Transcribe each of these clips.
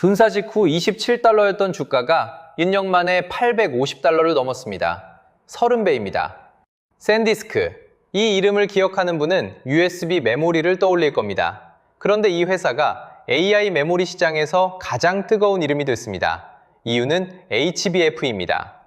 분사 직후 27달러였던 주가가 1년 만에 850달러를 넘었습니다. 30배입니다. 샌디스크, 이 이름을 기억하는 분은 USB 메모리를 떠올릴 겁니다. 그런데 이 회사가 AI 메모리 시장에서 가장 뜨거운 이름이 됐습니다. 이유는 HBF입니다.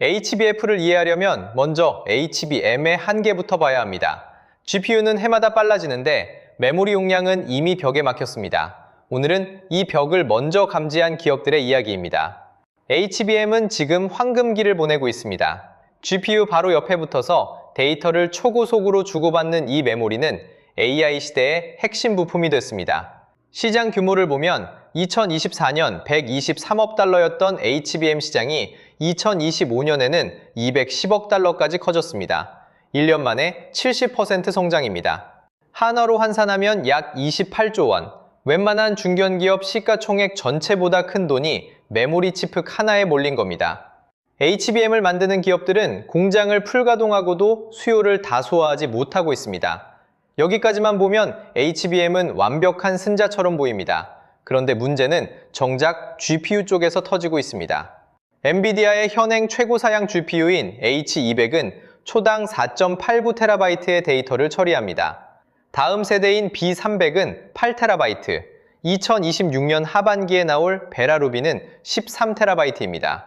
HBF를 이해하려면 먼저 HBM의 한계부터 봐야 합니다. GPU는 해마다 빨라지는데 메모리 용량은 이미 벽에 막혔습니다. 오늘은 이 벽을 먼저 감지한 기업들의 이야기입니다. HBM은 지금 황금기를 보내고 있습니다. GPU 바로 옆에 붙어서 데이터를 초고속으로 주고받는 이 메모리는 AI 시대의 핵심 부품이 됐습니다. 시장 규모를 보면 2024년 123억 달러였던 HBM 시장이 2025년에는 210억 달러까지 커졌습니다. 1년 만에 70% 성장입니다. 한화로 환산하면 약 28조 원, 웬만한 중견기업 시가총액 전체보다 큰 돈이 메모리 칩 하나에 몰린 겁니다. HBM을 만드는 기업들은 공장을 풀가동하고도 수요를 다 소화하지 못하고 있습니다. 여기까지만 보면 HBM은 완벽한 승자처럼 보입니다. 그런데 문제는 정작 GPU 쪽에서 터지고 있습니다. 엔비디아의 현행 최고 사양 GPU인 H200은 초당 4.89TB의 데이터를 처리합니다. 다음 세대인 B300은 8TB, 2026년 하반기에 나올 베라루빈은 13TB입니다.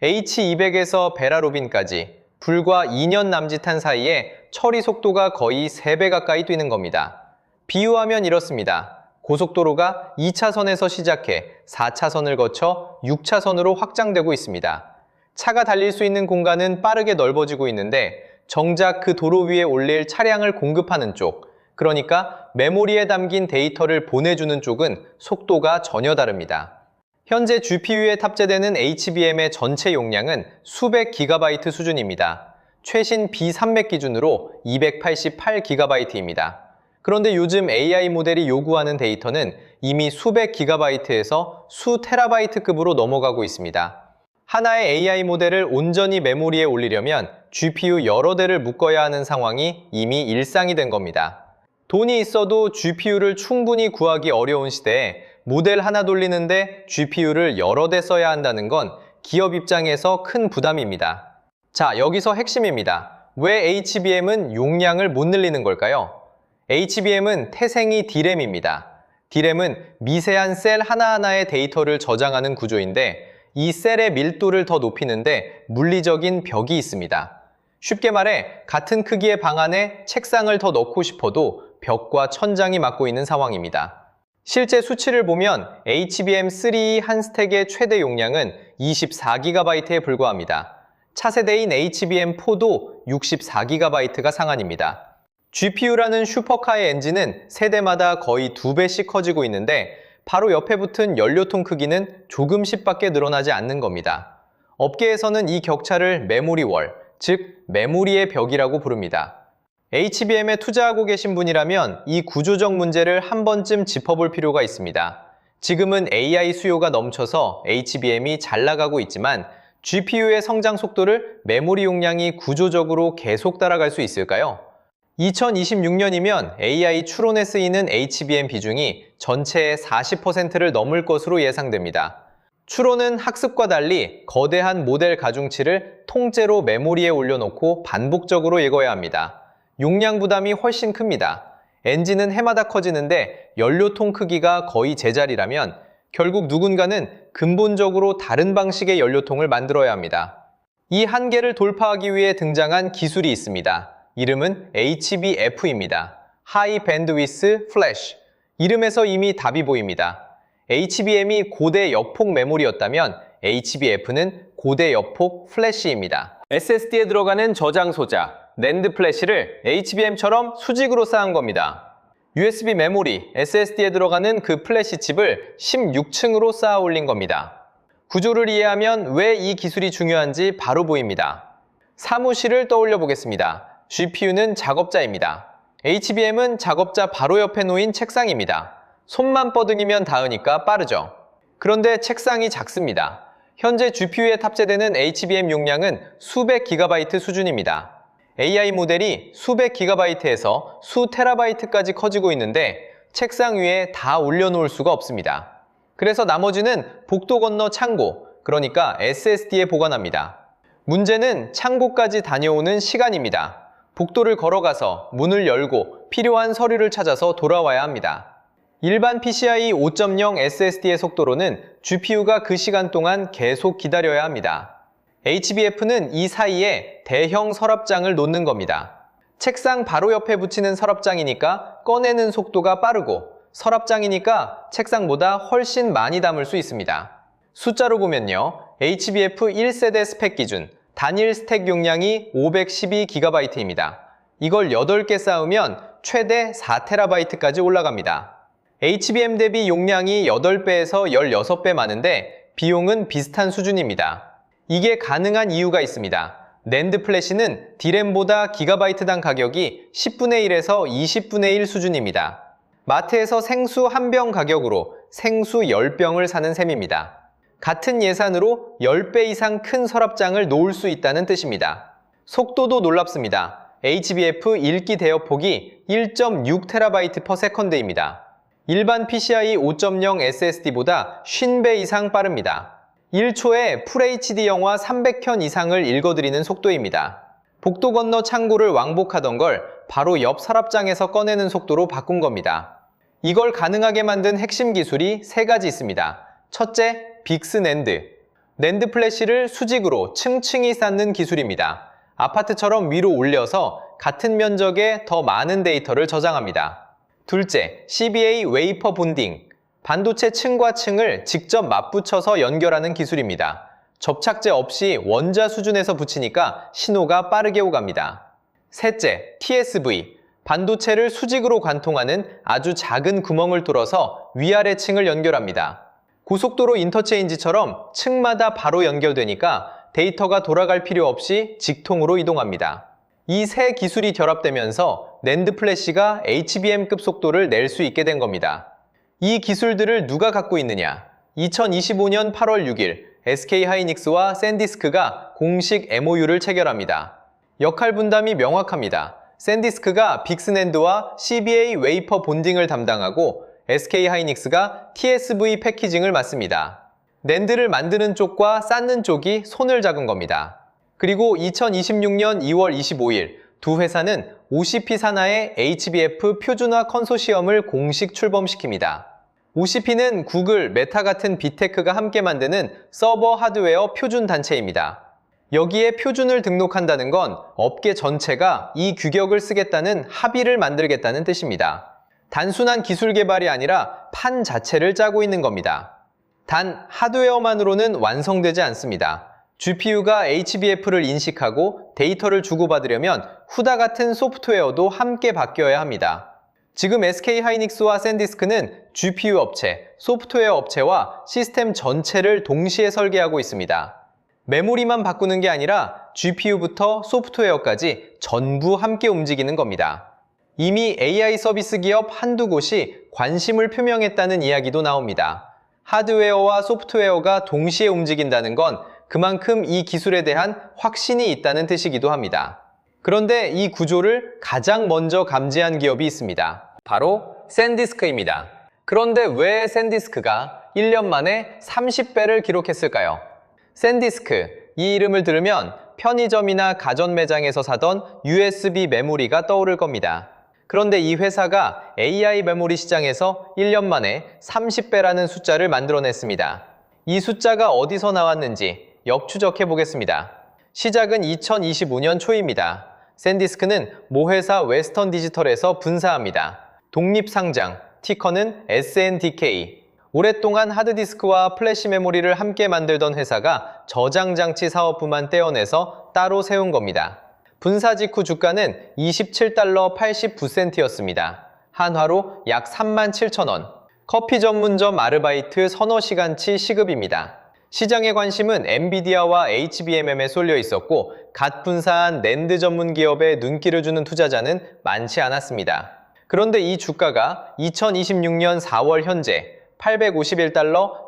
H200에서 베라루빈까지 불과 2년 남짓한 사이에 처리 속도가 거의 3배 가까이 뛰는 겁니다. 비유하면 이렇습니다. 고속도로가 2차선에서 시작해 4차선을 거쳐 6차선으로 확장되고 있습니다. 차가 달릴 수 있는 공간은 빠르게 넓어지고 있는데 정작 그 도로 위에 올릴 차량을 공급하는 쪽, 그러니까 메모리에 담긴 데이터를 보내주는 쪽은 속도가 전혀 다릅니다. 현재 GPU에 탑재되는 HBM의 전체 용량은 수백 기가바이트 수준입니다. 최신 B300 기준으로 288기가바이트입니다. 그런데 요즘 AI 모델이 요구하는 데이터는 이미 수백 기가바이트에서 수 테라바이트급으로 넘어가고 있습니다. 하나의 AI 모델을 온전히 메모리에 올리려면 GPU 여러 대를 묶어야 하는 상황이 이미 일상이 된 겁니다. 돈이 있어도 GPU를 충분히 구하기 어려운 시대에 모델 하나 돌리는데 GPU를 여러 대 써야 한다는 건 기업 입장에서 큰 부담입니다. 자, 여기서 핵심입니다. 왜 HBM은 용량을 못 늘리는 걸까요? HBM은 태생이 D램입니다. D램은 미세한 셀 하나하나의 데이터를 저장하는 구조인데 이 셀의 밀도를 더 높이는데 물리적인 벽이 있습니다. 쉽게 말해 같은 크기의 방 안에 책상을 더 넣고 싶어도 벽과 천장이 막고 있는 상황입니다. 실제 수치를 보면 HBM3 한 스택의 최대 용량은 24GB에 불과합니다. 차세대인 HBM4도 64GB가 상한입니다. GPU라는 슈퍼카의 엔진은 세대마다 거의 2배씩 커지고 있는데 바로 옆에 붙은 연료통 크기는 조금씩밖에 늘어나지 않는 겁니다. 업계에서는 이 격차를 메모리월, 즉 메모리의 벽이라고 부릅니다. HBM에 투자하고 계신 분이라면 이 구조적 문제를 한 번쯤 짚어볼 필요가 있습니다. 지금은 AI 수요가 넘쳐서 HBM이 잘 나가고 있지만 GPU의 성장 속도를 메모리 용량이 구조적으로 계속 따라갈 수 있을까요? 2026년이면 AI 추론에 쓰이는 HBM 비중이 전체의 40%를 넘을 것으로 예상됩니다. 추론은 학습과 달리 거대한 모델 가중치를 통째로 메모리에 올려놓고 반복적으로 읽어야 합니다. 용량 부담이 훨씬 큽니다. 엔진은 해마다 커지는데 연료통 크기가 거의 제자리라면 결국 누군가는 근본적으로 다른 방식의 연료통을 만들어야 합니다. 이 한계를 돌파하기 위해 등장한 기술이 있습니다. 이름은 HBF입니다. High Bandwidth Flash. 이름에서 이미 답이 보입니다. HBM이 고대 역폭 메모리였다면 HBF는 고대 역폭 플래시입니다. SSD에 들어가는 저장 소자, 낸드 플래시를 HBM처럼 수직으로 쌓은 겁니다. USB 메모리, SSD에 들어가는 그 플래시 칩을 16층으로 쌓아 올린 겁니다. 구조를 이해하면 왜 이 기술이 중요한지 바로 보입니다. 사무실을 떠올려 보겠습니다. GPU는 작업자입니다. HBM은 작업자 바로 옆에 놓인 책상입니다. 손만 뻗으면 닿으니까 빠르죠. 그런데 책상이 작습니다. 현재 GPU에 탑재되는 HBM 용량은 수백 기가바이트 수준입니다. AI 모델이 수백 기가바이트에서 수 테라바이트까지 커지고 있는데 책상 위에 다 올려놓을 수가 없습니다. 그래서 나머지는 복도 건너 창고, 그러니까 SSD에 보관합니다. 문제는 창고까지 다녀오는 시간입니다. 복도를 걸어가서 문을 열고 필요한 서류를 찾아서 돌아와야 합니다. 일반 PCIe 5.0 SSD의 속도로는 GPU가 그 시간 동안 계속 기다려야 합니다. HBF는 이 사이에 대형 서랍장을 놓는 겁니다. 책상 바로 옆에 붙이는 서랍장이니까 꺼내는 속도가 빠르고, 서랍장이니까 책상보다 훨씬 많이 담을 수 있습니다. 숫자로 보면요, HBF 1세대 스펙 기준 단일 스택 용량이 512GB입니다. 이걸 8개 쌓으면 최대 4TB까지 올라갑니다. HBM 대비 용량이 8배에서 16배 많은데 비용은 비슷한 수준입니다. 이게 가능한 이유가 있습니다. 낸드 플래시는 D램보다 기가바이트당 가격이 10분의 1에서 20분의 1 수준입니다. 마트에서 생수 한 병 가격으로 생수 10병을 사는 셈입니다. 같은 예산으로 10배 이상 큰 서랍장을 놓을 수 있다는 뜻입니다. 속도도 놀랍습니다. HBF 읽기 대역폭이 1.6TB/s입니다. 일반 PCIe 5.0 SSD보다 50배 이상 빠릅니다. 1초에 FHD 영화 300편 이상을 읽어드리는 속도입니다. 복도 건너 창고를 왕복하던 걸 바로 옆 서랍장에서 꺼내는 속도로 바꾼 겁니다. 이걸 가능하게 만든 핵심 기술이 3가지 있습니다. 첫째, 빅스 낸드. 낸드 플래시를 수직으로 층층이 쌓는 기술입니다. 아파트처럼 위로 올려서 같은 면적에 더 많은 데이터를 저장합니다. 둘째, CBA 웨이퍼 본딩. 반도체 층과 층을 직접 맞붙여서 연결하는 기술입니다. 접착제 없이 원자 수준에서 붙이니까 신호가 빠르게 오갑니다. 셋째, TSV. 반도체를 수직으로 관통하는 아주 작은 구멍을 뚫어서 위아래 층을 연결합니다. 고속도로 인터체인지처럼 층마다 바로 연결되니까 데이터가 돌아갈 필요 없이 직통으로 이동합니다. 이 세 기술이 결합되면서 낸드 플래시가 HBM급 속도를 낼 수 있게 된 겁니다. 이 기술들을 누가 갖고 있느냐? 2025년 8월 6일 SK하이닉스와 샌디스크가 공식 MOU를 체결합니다. 역할 분담이 명확합니다. 샌디스크가 빅스낸드와 CBA 웨이퍼 본딩을 담당하고 SK하이닉스가 TSV 패키징을 맡습니다. 낸드를 만드는 쪽과 쌓는 쪽이 손을 잡은 겁니다. 그리고 2026년 2월 25일 두 회사는 OCP 산하의 HBF 표준화 컨소시엄을 공식 출범시킵니다. OCP는 구글, 메타 같은 빅테크가 함께 만드는 서버 하드웨어 표준 단체입니다. 여기에 표준을 등록한다는 건 업계 전체가 이 규격을 쓰겠다는 합의를 만들겠다는 뜻입니다. 단순한 기술 개발이 아니라 판 자체를 짜고 있는 겁니다. 단 하드웨어만으로는 완성되지 않습니다. GPU가 HBF를 인식하고 데이터를 주고받으려면 후다 같은 소프트웨어도 함께 바뀌어야 합니다. 지금 SK하이닉스와 샌디스크는 GPU 업체, 소프트웨어 업체와 시스템 전체를 동시에 설계하고 있습니다. 메모리만 바꾸는 게 아니라 GPU부터 소프트웨어까지 전부 함께 움직이는 겁니다. 이미 AI 서비스 기업 한두 곳이 관심을 표명했다는 이야기도 나옵니다. 하드웨어와 소프트웨어가 동시에 움직인다는 건 그만큼 이 기술에 대한 확신이 있다는 뜻이기도 합니다. 그런데 이 구조를 가장 먼저 감지한 기업이 있습니다. 바로 샌디스크입니다. 그런데 왜 샌디스크가 1년 만에 30배를 기록했을까요? 샌디스크, 이 이름을 들으면 편의점이나 가전 매장에서 사던 USB 메모리가 떠오를 겁니다. 그런데 이 회사가 AI 메모리 시장에서 1년 만에 30배라는 숫자를 만들어냈습니다. 이 숫자가 어디서 나왔는지 역추적해 보겠습니다. 시작은 2025년 초입니다. 샌디스크는 모회사 웨스턴 디지털에서 분사합니다. 독립상장, 티커는 SNDK. 오랫동안 하드디스크와 플래시 메모리를 함께 만들던 회사가 저장장치 사업부만 떼어내서 따로 세운 겁니다. 분사 직후 주가는 $27 89센트였습니다. 한화로 약 37,000원. 커피 전문점 아르바이트 서너 시간치 시급입니다. 시장의 관심은 엔비디아와 HBM에 쏠려 있었고 갓 분사한 낸드 전문 기업에 눈길을 주는 투자자는 많지 않았습니다. 그런데 이 주가가 2026년 4월 현재 $851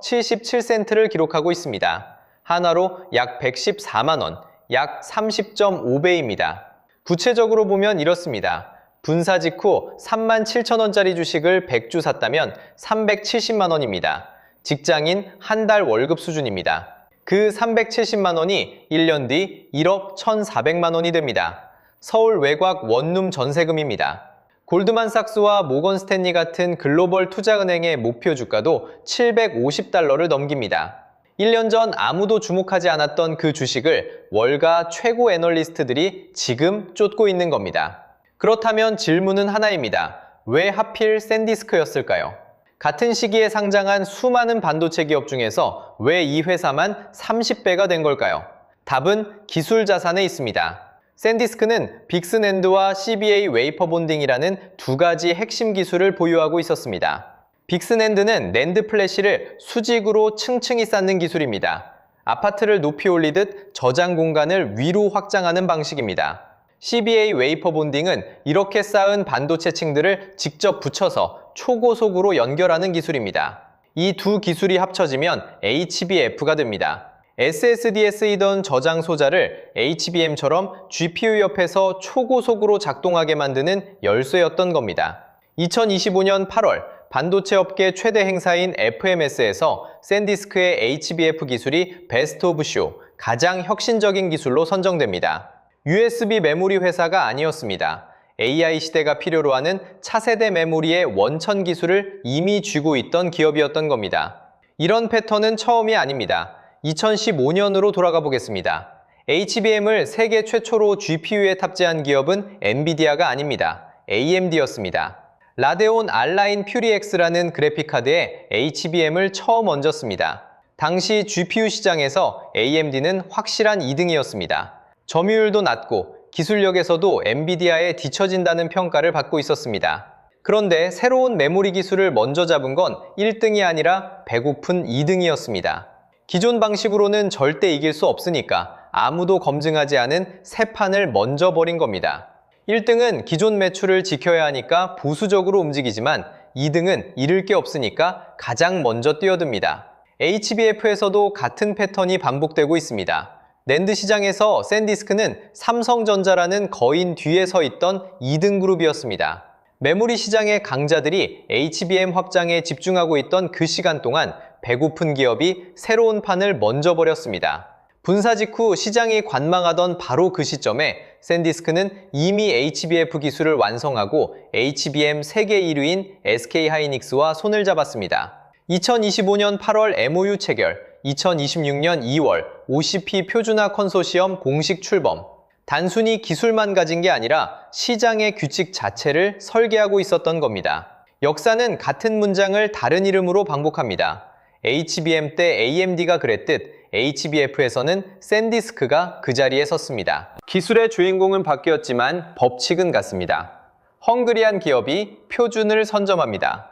77센트를 기록하고 있습니다. 한화로 약 114만원, 약 30.5배입니다. 구체적으로 보면 이렇습니다. 분사 직후 37,000원짜리 주식을 100주 샀다면 370만원입니다. 직장인 한 달 월급 수준입니다. 그 370만 원이 1년 뒤 1억 1,400만 원이 됩니다. 서울 외곽 원룸 전세금입니다. 골드만삭스와 모건 스탠리 같은 글로벌 투자은행의 목표 주가도 750달러를 넘깁니다. 1년 전 아무도 주목하지 않았던 그 주식을 월가 최고 애널리스트들이 지금 쫓고 있는 겁니다. 그렇다면 질문은 하나입니다. 왜 하필 샌디스크였을까요? 같은 시기에 상장한 수많은 반도체 기업 중에서 왜 이 회사만 30배가 된 걸까요? 답은 기술 자산에 있습니다. 샌디스크는 빅스낸드와 CBA 웨이퍼 본딩이라는 두 가지 핵심 기술을 보유하고 있었습니다. 빅스낸드는 낸드 플래시를 수직으로 층층이 쌓는 기술입니다. 아파트를 높이 올리듯 저장 공간을 위로 확장하는 방식입니다. CBA 웨이퍼 본딩은 이렇게 쌓은 반도체 층들을 직접 붙여서 초고속으로 연결하는 기술입니다. 이 두 기술이 합쳐지면 HBF가 됩니다. SSD에 쓰이던 저장 소자를 HBM처럼 GPU 옆에서 초고속으로 작동하게 만드는 열쇠였던 겁니다. 2025년 8월 반도체 업계 최대 행사인 FMS에서 샌디스크의 HBF 기술이 베스트 오브 쇼, 가장 혁신적인 기술로 선정됩니다. USB 메모리 회사가 아니었습니다. AI 시대가 필요로 하는 차세대 메모리의 원천 기술을 이미 쥐고 있던 기업이었던 겁니다. 이런 패턴은 처음이 아닙니다. 2015년으로 돌아가 보겠습니다. HBM을 세계 최초로 GPU에 탑재한 기업은 엔비디아가 아닙니다. AMD였습니다. 라데온 알라인 퓨리엑스라는 그래픽카드에 HBM을 처음 얹었습니다. 당시 GPU 시장에서 AMD는 확실한 2등이었습니다. 점유율도 낮고 기술력에서도 엔비디아에 뒤처진다는 평가를 받고 있었습니다. 그런데 새로운 메모리 기술을 먼저 잡은 건 1등이 아니라 배고픈 2등이었습니다. 기존 방식으로는 절대 이길 수 없으니까 아무도 검증하지 않은 새 판을 먼저 버린 겁니다. 1등은 기존 매출을 지켜야 하니까 보수적으로 움직이지만 2등은 잃을 게 없으니까 가장 먼저 뛰어듭니다. HBF에서도 같은 패턴이 반복되고 있습니다. 낸드 시장에서 샌디스크는 삼성전자라는 거인 뒤에 서 있던 2등 그룹이었습니다. 메모리 시장의 강자들이 HBM 확장에 집중하고 있던 그 시간 동안 배고픈 기업이 새로운 판을 먼저 버렸습니다. 분사 직후 시장이 관망하던 바로 그 시점에 샌디스크는 이미 HBF 기술을 완성하고 HBM 세계 1위인 SK하이닉스와 손을 잡았습니다. 2025년 8월 MOU 체결, 2026년 2월 OCP 표준화 컨소시엄 공식 출범. 단순히 기술만 가진 게 아니라 시장의 규칙 자체를 설계하고 있었던 겁니다. 역사는 같은 문장을 다른 이름으로 반복합니다. HBM 때 AMD가 그랬듯 HBF에서는 샌디스크가 그 자리에 섰습니다. 기술의 주인공은 바뀌었지만 법칙은 같습니다. 헝그리한 기업이 표준을 선점합니다.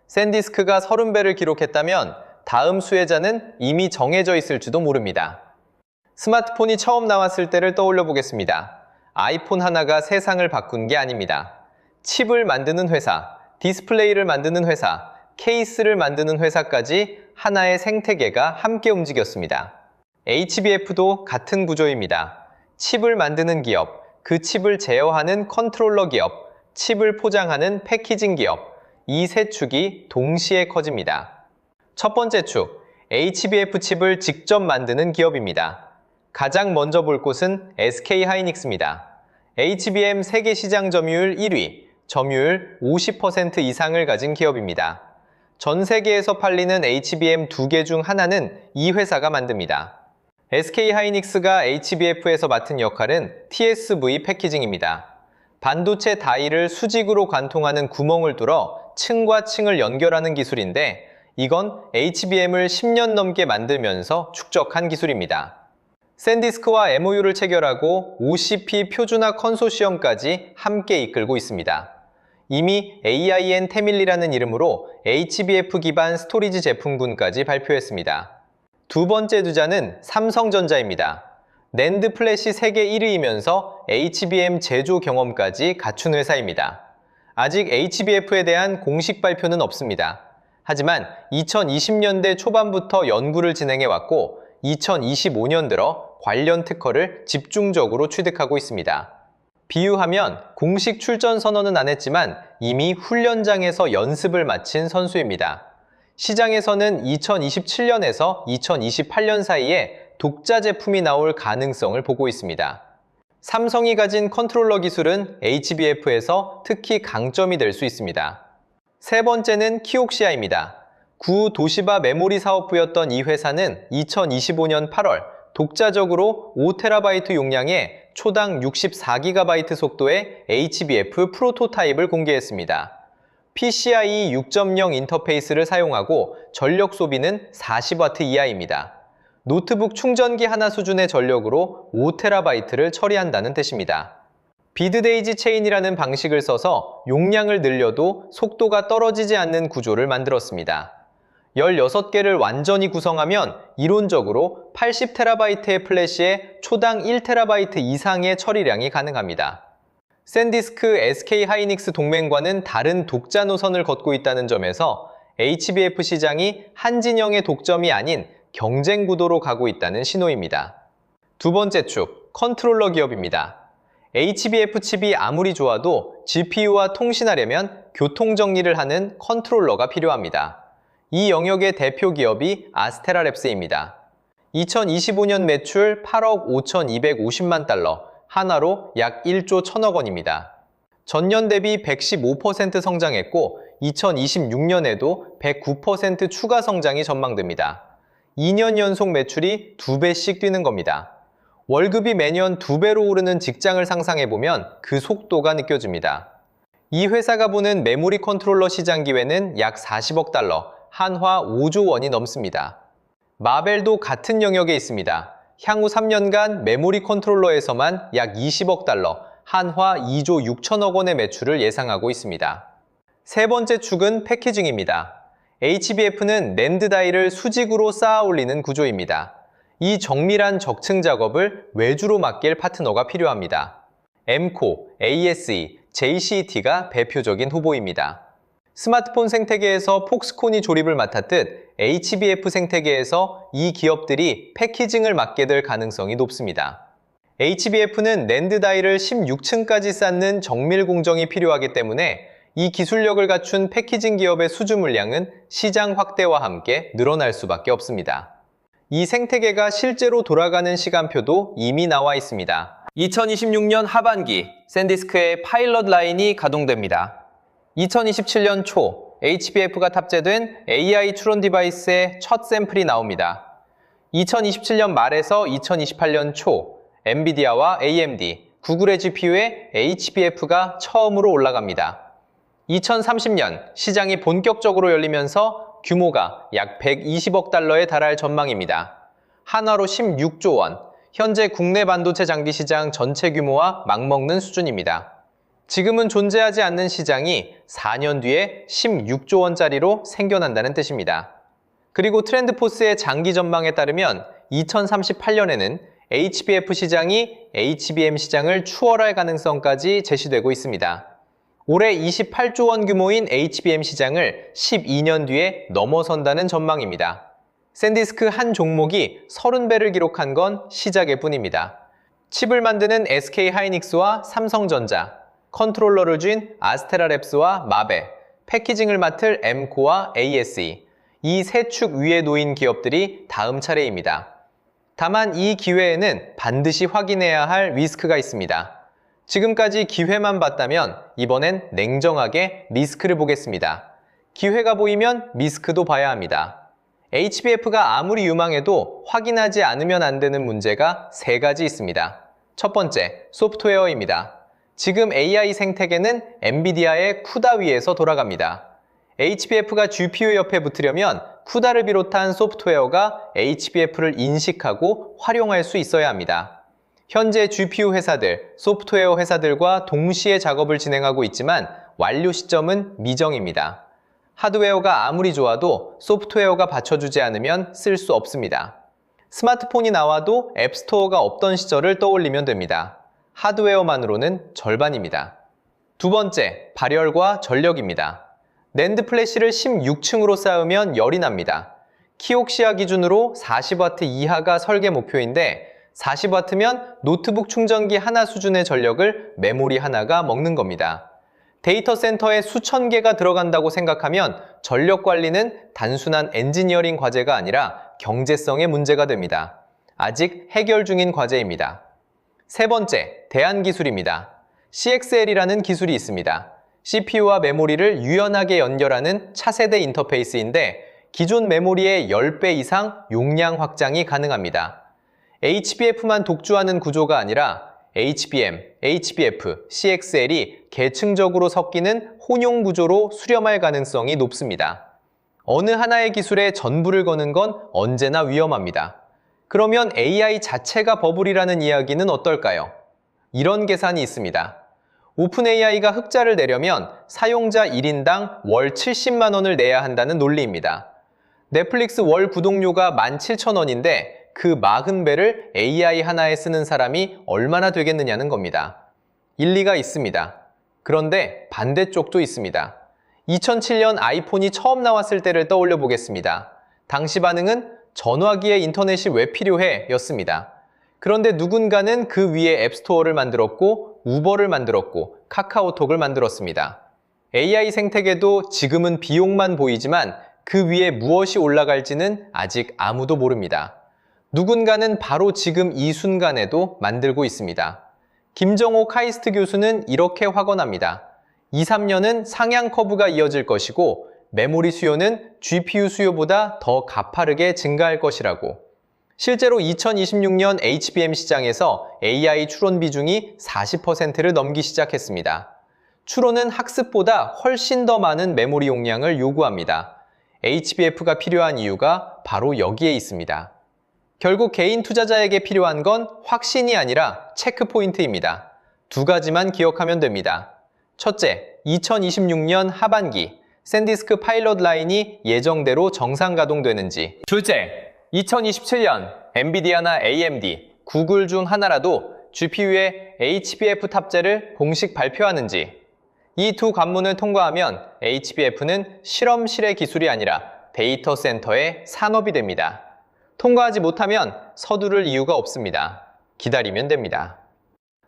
샌디스크가 30배를 기록했다면 다음 수혜자는 이미 정해져 있을지도 모릅니다. 스마트폰이 처음 나왔을 때를 떠올려 보겠습니다. 아이폰 하나가 세상을 바꾼 게 아닙니다. 칩을 만드는 회사, 디스플레이를 만드는 회사, 케이스를 만드는 회사까지 하나의 생태계가 함께 움직였습니다. HBF도 같은 구조입니다. 칩을 만드는 기업, 그 칩을 제어하는 컨트롤러 기업, 칩을 포장하는 패키징 기업, 이 세 축이 동시에 커집니다. 첫 번째 축, HBF 칩을 직접 만드는 기업입니다. 가장 먼저 볼 곳은 SK하이닉스입니다. HBM 세계 시장 점유율 1위, 점유율 50% 이상을 가진 기업입니다. 전 세계에서 팔리는 HBM 2개 중 하나는 이 회사가 만듭니다. SK하이닉스가 HBF에서 맡은 역할은 TSV 패키징입니다. 반도체 다이를 수직으로 관통하는 구멍을 뚫어 층과 층을 연결하는 기술인데 이건 HBM을 10년 넘게 만들면서 축적한 기술입니다. 샌디스크와 MOU를 체결하고 OCP 표준화 컨소시엄까지 함께 이끌고 있습니다. 이미 AIN 태밀리라는 이름으로 HBF 기반 스토리지 제품군까지 발표했습니다. 두 번째 주자는 삼성전자입니다. 낸드 플래시 세계 1위이면서 HBM 제조 경험까지 갖춘 회사입니다. 아직 HBF에 대한 공식 발표는 없습니다. 하지만 2020년대 초반부터 연구를 진행해왔고 2025년 들어 관련 특허를 집중적으로 취득하고 있습니다. 비유하면 공식 출전 선언은 안 했지만 이미 훈련장에서 연습을 마친 선수입니다. 시장에서는 2027년에서 2028년 사이에 독자 제품이 나올 가능성을 보고 있습니다. 삼성이 가진 컨트롤러 기술은 HBF에서 특히 강점이 될 수 있습니다. 세 번째는 키옥시아입니다. 구 도시바 메모리 사업부였던 이 회사는 2025년 8월 독자적으로 5TB 용량의 초당 64GB 속도의 HBF 프로토타입을 공개했습니다. PCIe 6.0 인터페이스를 사용하고 전력 소비는 40W 이하입니다. 노트북 충전기 하나 수준의 전력으로 5TB를 처리한다는 뜻입니다. 비드데이지 체인이라는 방식을 써서 용량을 늘려도 속도가 떨어지지 않는 구조를 만들었습니다. 16개를 완전히 구성하면 이론적으로 80TB의 플래시에 초당 1TB 이상의 처리량이 가능합니다. 샌디스크 SK 하이닉스 동맹과는 다른 독자 노선을 걷고 있다는 점에서 HBF 시장이 한 진영의 독점이 아닌 경쟁 구도로 가고 있다는 신호입니다. 두 번째 축, 컨트롤러 기업입니다. HBF 칩이 아무리 좋아도 GPU와 통신하려면 교통정리를 하는 컨트롤러가 필요합니다. 이 영역의 대표 기업이 아스테라랩스입니다. 2025년 매출 8억 5,250만 달러, 하나로 약 1조 1천억 원입니다. 전년 대비 115% 성장했고 2026년에도 109% 추가 성장이 전망됩니다. 2년 연속 매출이 2배씩 뛰는 겁니다. 월급이 매년 2배로 오르는 직장을 상상해보면 그 속도가 느껴집니다. 이 회사가 보는 메모리 컨트롤러 시장 기회는 약 40억 달러, 한화 5조 원이 넘습니다. 마벨도 같은 영역에 있습니다. 향후 3년간 메모리 컨트롤러에서만 약 20억 달러, 한화 2조 6천억 원의 매출을 예상하고 있습니다. 세 번째 축은 패키징입니다. HBF는 낸드 다이를 수직으로 쌓아 올리는 구조입니다. 이 정밀한 적층 작업을 외주로 맡길 파트너가 필요합니다. M코, ASE, JCET가 대표적인 후보입니다. 스마트폰 생태계에서 폭스콘이 조립을 맡았듯 HBF 생태계에서 이 기업들이 패키징을 맡게 될 가능성이 높습니다. HBF는 낸드 다이를 16층까지 쌓는 정밀 공정이 필요하기 때문에 이 기술력을 갖춘 패키징 기업의 수주 물량은 시장 확대와 함께 늘어날 수밖에 없습니다. 이 생태계가 실제로 돌아가는 시간표도 이미 나와 있습니다. 2026년 하반기 샌디스크의 파일럿 라인이 가동됩니다. 2027년 초 HBF가 탑재된 AI 추론 디바이스의 첫 샘플이 나옵니다. 2027년 말에서 2028년 초 엔비디아와 AMD, 구글의 GPU에 HBF가 처음으로 올라갑니다. 2030년 시장이 본격적으로 열리면서 규모가 약 120억 달러에 달할 전망입니다. 한화로 16조 원, 현재 국내 반도체 장비 시장 전체 규모와 맞먹는 수준입니다. 지금은 존재하지 않는 시장이 4년 뒤에 16조 원짜리로 생겨난다는 뜻입니다. 그리고 트렌드포스의 장기 전망에 따르면 2038년에는 HBF 시장이 HBM 시장을 추월할 가능성까지 제시되고 있습니다. 올해 28조 원 규모인 HBM 시장을 12년 뒤에 넘어선다는 전망입니다. 샌디스크 한 종목이 30배를 기록한 건 시작일 뿐입니다. 칩을 만드는 SK하이닉스와 삼성전자, 컨트롤러를 쥔 아스테라랩스와 마벨, 패키징을 맡을 M코와 ASE, 이 세 축 위에 놓인 기업들이 다음 차례입니다. 다만 이 기회에는 반드시 확인해야 할 리스크가 있습니다. 지금까지 기회만 봤다면 이번엔 냉정하게 리스크를 보겠습니다. 기회가 보이면 리스크도 봐야 합니다. HBF가 아무리 유망해도 확인하지 않으면 안 되는 문제가 세 가지 있습니다. 첫 번째, 소프트웨어입니다. 지금 AI 생태계는 엔비디아의 쿠다 위에서 돌아갑니다. HBF가 GPU 옆에 붙으려면 쿠다를 비롯한 소프트웨어가 HBF를 인식하고 활용할 수 있어야 합니다. 현재 GPU 회사들, 소프트웨어 회사들과 동시에 작업을 진행하고 있지만 완료 시점은 미정입니다. 하드웨어가 아무리 좋아도 소프트웨어가 받쳐주지 않으면 쓸 수 없습니다. 스마트폰이 나와도 앱스토어가 없던 시절을 떠올리면 됩니다. 하드웨어만으로는 절반입니다. 두 번째, 발열과 전력입니다. 낸드 플래시를 16층으로 쌓으면 열이 납니다. 키옥시아 기준으로 40W 이하가 설계 목표인데 40W면 노트북 충전기 하나 수준의 전력을 메모리 하나가 먹는 겁니다. 데이터 센터에 수천 개가 들어간다고 생각하면 전력 관리는 단순한 엔지니어링 과제가 아니라 경제성의 문제가 됩니다. 아직 해결 중인 과제입니다. 세 번째, 대안기술입니다. CXL이라는 기술이 있습니다. CPU와 메모리를 유연하게 연결하는 차세대 인터페이스인데 기존 메모리의 10배 이상 용량 확장이 가능합니다. HBF만 독주하는 구조가 아니라 HBM, HBF, CXL이 계층적으로 섞이는 혼용 구조로 수렴할 가능성이 높습니다. 어느 하나의 기술에 전부를 거는 건 언제나 위험합니다. 그러면 AI 자체가 버블이라는 이야기는 어떨까요? 이런 계산이 있습니다. 오픈AI가 흑자를 내려면 사용자 1인당 월 70만 원을 내야 한다는 논리입니다. 넷플릭스 월 구독료가 17,000원인데 그 40배를 AI 하나에 쓰는 사람이 얼마나 되겠느냐는 겁니다. 일리가 있습니다. 그런데 반대쪽도 있습니다. 2007년 아이폰이 처음 나왔을 때를 떠올려 보겠습니다. 당시 반응은 전화기에 인터넷이 왜 필요해? 였습니다. 그런데 누군가는 그 위에 앱스토어를 만들었고 우버를 만들었고 카카오톡을 만들었습니다. AI 생태계도 지금은 비용만 보이지만 그 위에 무엇이 올라갈지는 아직 아무도 모릅니다. 누군가는 바로 지금 이 순간에도 만들고 있습니다. 김정호 카이스트 교수는 이렇게 확언합니다. 2, 3년은 상향 커브가 이어질 것이고 메모리 수요는 GPU 수요보다 더 가파르게 증가할 것이라고. 실제로 2026년 HBM 시장에서 AI 추론 비중이 40%를 넘기 시작했습니다. 추론은 학습보다 훨씬 더 많은 메모리 용량을 요구합니다. HBF가 필요한 이유가 바로 여기에 있습니다. 결국 개인 투자자에게 필요한 건 확신이 아니라 체크포인트입니다. 두 가지만 기억하면 됩니다. 첫째, 2026년 하반기 샌디스크 파일럿 라인이 예정대로 정상 가동되는지. 둘째, 2027년 엔비디아나 AMD, 구글 중 하나라도 GPU에 HBF 탑재를 공식 발표하는지. 이 두 관문을 통과하면 HBF는 실험실의 기술이 아니라 데이터 센터의 산업이 됩니다. 통과하지 못하면 서두를 이유가 없습니다. 기다리면 됩니다.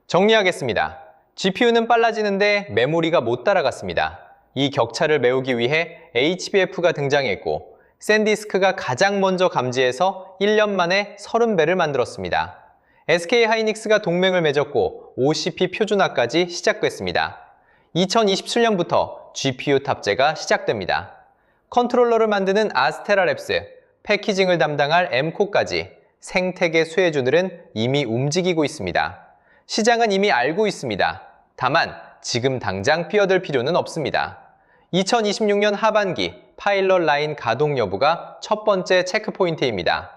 정리하겠습니다. GPU는 빨라지는데 메모리가 못 따라갔습니다. 이 격차를 메우기 위해 HBF가 등장했고 샌디스크가 가장 먼저 감지해서 1년 만에 30배를 만들었습니다. SK하이닉스가 동맹을 맺었고 OCP 표준화까지 시작됐습니다. 2027년부터 GPU 탑재가 시작됩니다. 컨트롤러를 만드는 아스테라랩스, 패키징을 담당할 엠코까지 생태계 수혜주들은 이미 움직이고 있습니다. 시장은 이미 알고 있습니다. 다만 지금 당장 뛰어들 필요는 없습니다. 2026년 하반기 파일럿 라인 가동 여부가 첫 번째 체크포인트입니다.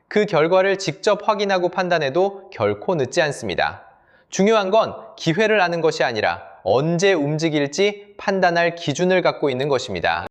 그 결과를 직접 확인하고 판단해도 결코 늦지 않습니다. 중요한 건 기회를 아는 것이 아니라 언제 움직일지 판단할 기준을 갖고 있는 것입니다.